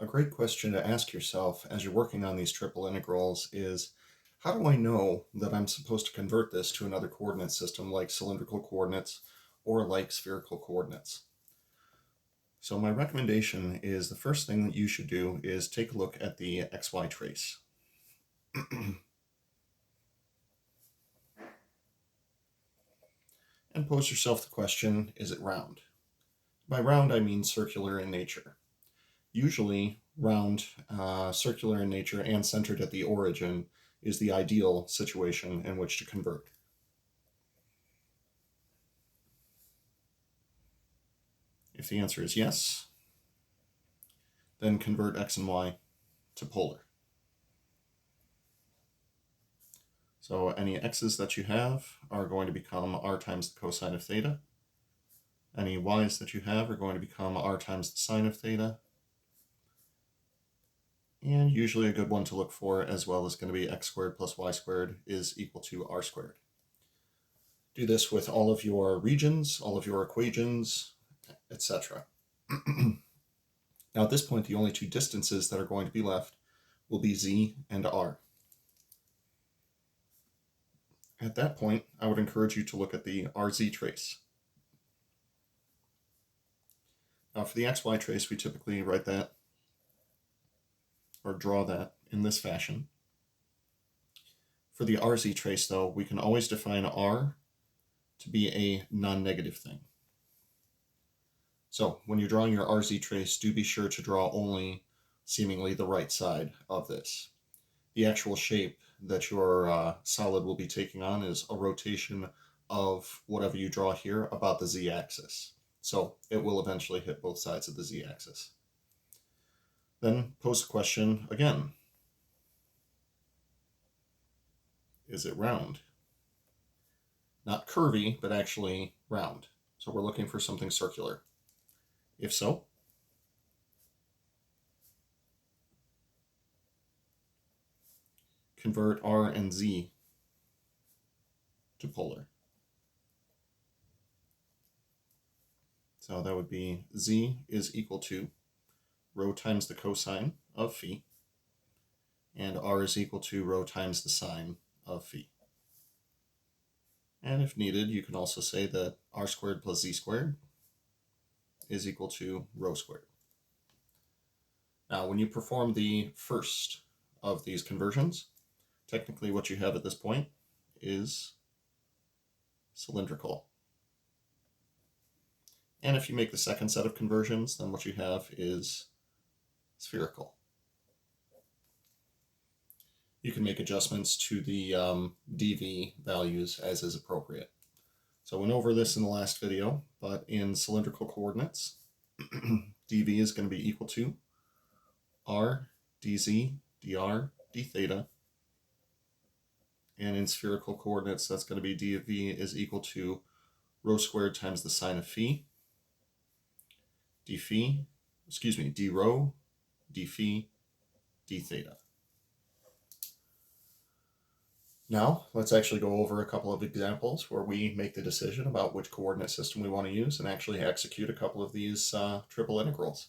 A great question to ask yourself as you're working on these triple integrals is, how do I know that I'm supposed to convert this to another coordinate system like cylindrical coordinates or like spherical coordinates? So my recommendation is the first thing that you should do is take a look at the XY trace. And pose yourself the question, is it round? By round, I mean circular in nature. Usually, round, circular in nature, and centered at the origin is the ideal situation in which to convert. If the answer is yes, then convert x and y to polar. So any x's that you have are going to become r times the cosine of theta. Any y's that you have are going to become r times the sine of theta. And usually a good one to look for as well is going to be x squared plus y squared is equal to r squared. Do this with all of your regions, all of your equations, etc. Now at this point, the only two distances that are going to be left will be z and r. At that point, I would encourage you to look at the RZ trace. Now for the XY trace, we typically write that or draw that in this fashion. For the RZ trace, though, we can always define r to be a non-negative thing. So when you're drawing your RZ trace, do be sure to draw only seemingly the right side of this. The actual shape that your solid will be taking on is a rotation of whatever you draw here about the z-axis. So it will eventually hit both sides of the z-axis. Then pose the question again. Is it round? Not curvy, but actually round. So we're looking for something circular. If so, convert r and z to polar. So that would be z is equal to rho times the cosine of phi, and r is equal to rho times the sine of phi. And if needed, you can also say that r squared plus z squared is equal to rho squared. Now, when you perform the first of these conversions, technically what you have at this point is cylindrical. And if you make the second set of conversions, then what you have is spherical. You can make adjustments to the dV values as is appropriate. So I went over this in the last video, but in cylindrical coordinates, dV is going to be equal to r dz dr d theta. And in spherical coordinates, that's going to be dV is equal to rho squared times the sine of phi, d rho, d phi, d theta. Now, let's actually go over a couple of examples where we make the decision about which coordinate system we want to use and actually execute a couple of these triple integrals.